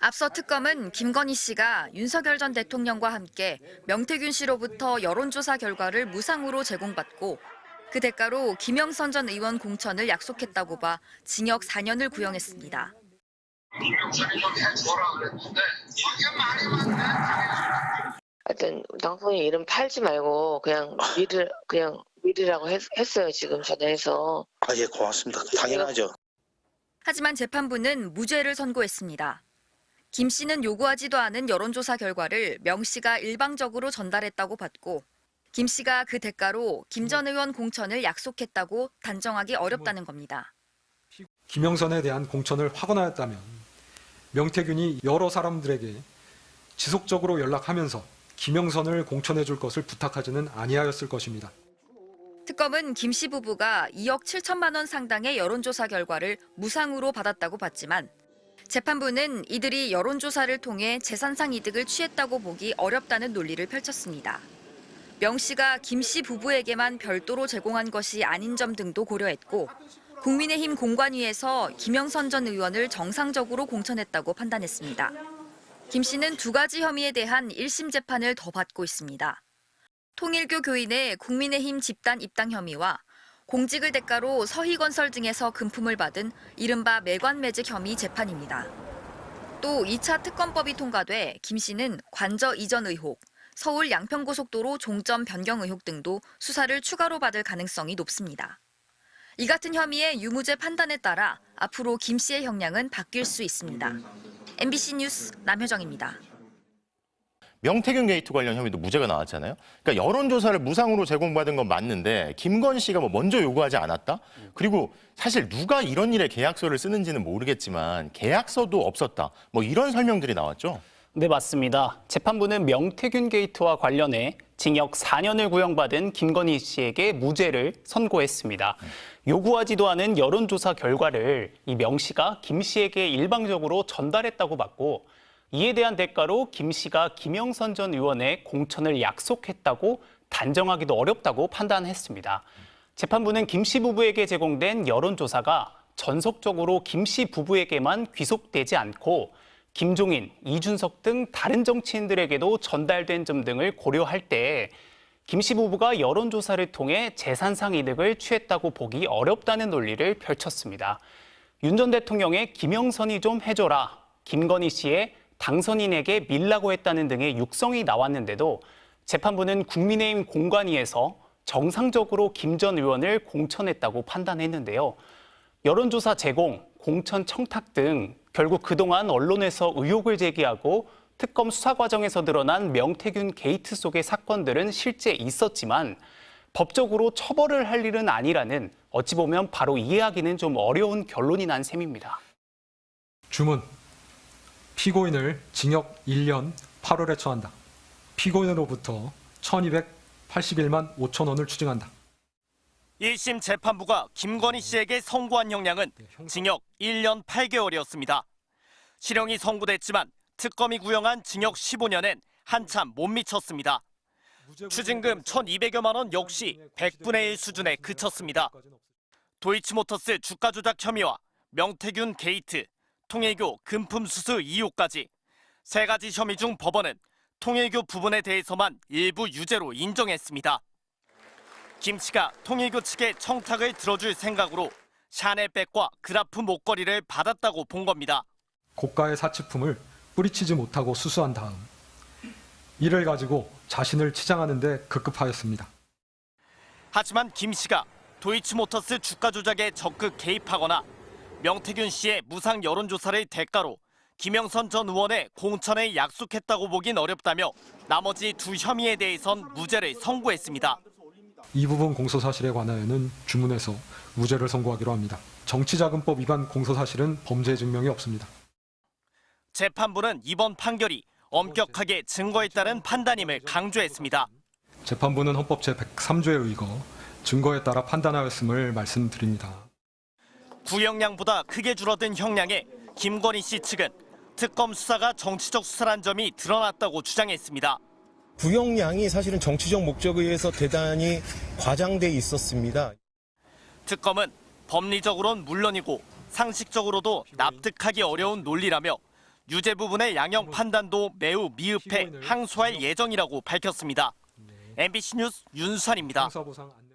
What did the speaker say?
앞서 특검은 김건희 씨가 윤석열 전 대통령과 함께 명태균 씨로부터 여론조사 결과를 무상으로 제공받고 그 대가로 김영선 전 의원 공천을 약속했다고 봐 징역 4년을 구형했습니다. 김영선이 좀 해줘라 그랬는데 이게 말이 맞네. 하여튼 당선인 이름 팔지 말고 그냥 미르라고 했어요. 지금 전화해서. 예, 고맙습니다. 당연하죠. 하지만 재판부는 무죄를 선고했습니다. 김 씨는 요구하지도 않은 여론조사 결과를 명 씨가 일방적으로 전달했다고 봤고 김 씨가 그 대가로 김 전 의원 공천을 약속했다고 단정하기 어렵다는 겁니다. 김영선에 대한 공천을 확언하였다면 명태균이 여러 사람들에게 지속적으로 연락하면서 김영선을 공천해 줄 것을 부탁하지는 아니하였을 것입니다. 특검은 김 씨 부부가 2억 7천만 원 상당의 여론조사 결과를 무상으로 받았다고 봤지만 재판부는 이들이 여론조사를 통해 재산상 이득을 취했다고 보기 어렵다는 논리를 펼쳤습니다. 명 씨가 김 씨 부부에게만 별도로 제공한 것이 아닌 점 등도 고려했고 국민의힘 공관위에서 김영선 전 의원을 정상적으로 공천했다고 판단했습니다. 김 씨는 두 가지 혐의에 대한 1심 재판을 더 받고 있습니다. 통일교 교인의 국민의힘 집단 입당 혐의와 공직을 대가로 서희건설 등에서 금품을 받은 이른바 매관매직 혐의 재판입니다. 또 2차 특검법이 통과돼 김 씨는 관저 이전 의혹, 서울 양평고속도로 종점 변경 의혹 등도 수사를 추가로 받을 가능성이 높습니다. 이 같은 혐의의 유무죄 판단에 따라 앞으로 김 씨의 형량은 바뀔 수 있습니다. MBC 뉴스 남효정입니다. 명태균 게이트 관련 혐의도 무죄가 나왔잖아요. 그러니까 여론조사를 무상으로 제공받은 건 맞는데 김건희 씨가 먼저 요구하지 않았다? 그리고 사실 누가 이런 일에 계약서를 쓰는지는 모르겠지만 계약서도 없었다. 이런 설명들이 나왔죠. 네, 맞습니다. 재판부는 명태균 게이트와 관련해 징역 4년을 구형받은 김건희 씨에게 무죄를 선고했습니다. 요구하지도 않은 여론조사 결과를 이 명 씨가 김 씨에게 일방적으로 전달했다고 봤고 이에 대한 대가로 김 씨가 김영선 전 의원의 공천을 약속했다고 단정하기도 어렵다고 판단했습니다. 재판부는 김 씨 부부에게 제공된 여론조사가 전속적으로 김 씨 부부에게만 귀속되지 않고 김종인, 이준석 등 다른 정치인들에게도 전달된 점 등을 고려할 때 김 씨 부부가 여론조사를 통해 재산상 이득을 취했다고 보기 어렵다는 논리를 펼쳤습니다. 윤 전 대통령의 김영선이 좀 해줘라, 김건희 씨의 당선인에게 밀라고 했다는 등의 육성이 나왔는데도 재판부는 국민의힘 공관위에서 정상적으로 김 전 의원을 공천했다고 판단했는데요. 여론조사 제공, 공천 청탁 등 결국 그동안 언론에서 의혹을 제기하고 특검 수사 과정에서 드러난 명태균 게이트 속의 사건들은 실제 있었지만 법적으로 처벌을 할 일은 아니라는 어찌 보면 바로 이해하기는 좀 어려운 결론이 난 셈입니다. 주문. 피고인을 징역 1년 8월에 처한다. 피고인으로부터 1,281만 5천 원을 추징한다. 1심 재판부가 김건희 씨에게 선고한 형량은 징역 1년 8개월이었습니다. 실형이 선고됐지만 특검이 구형한 징역 15년엔 한참 못 미쳤습니다. 추징금 1,200여만 원 역시 100분의 1 수준에 그쳤습니다. 도이치모터스 주가 조작 혐의와 명태균 게이트, 통일교 금품 수수 이유까지 세 가지 혐의 중 법원은 통일교 부분에 대해서만 일부 유죄로 인정했습니다. 김 씨가 통일교 측의 청탁을 들어줄 생각으로 샤넬백과 그라프 목걸이를 받았다고 본 겁니다. 고가의 사치품을 뿌리치지 못하고 수수한 다음 이를 가지고 자신을 치장하는 데 급급하였습니다. 하지만 김 씨가 도이치모터스 주가 조작에 적극 개입하거나 명태균 씨의 무상 여론조사를 대가로 김영선 전 의원의 공천을 약속했다고 보긴 어렵다며 나머지 두 혐의에 대해선 무죄를 선고했습니다. 이 부분 공소사실에 관하여는 주문에서 무죄를 선고하기로 합니다. 정치자금법 위반 공소사실은 범죄 증명이 없습니다. 재판부는 이번 판결이 엄격하게 증거에 따른 판단임을 강조했습니다. 재판부는 헌법 제103조에 의거 증거에 따라 판단하였음을 말씀드립니다. 구형량보다 크게 줄어든 형량에 김건희 씨 측은 특검 수사가 정치적 수사란 점이 드러났다고 주장했습니다. 구형량이 사실은 정치적 목적에 의해서 대단히 과장돼 있었습니다. 특검은 법리적으론 물론이고 상식적으로도 납득하기 어려운 논리라며 유죄 부분의 양형 판단도 매우 미흡해 항소할 예정이라고 밝혔습니다. MBC 뉴스 윤수환입니다. 형사보상 안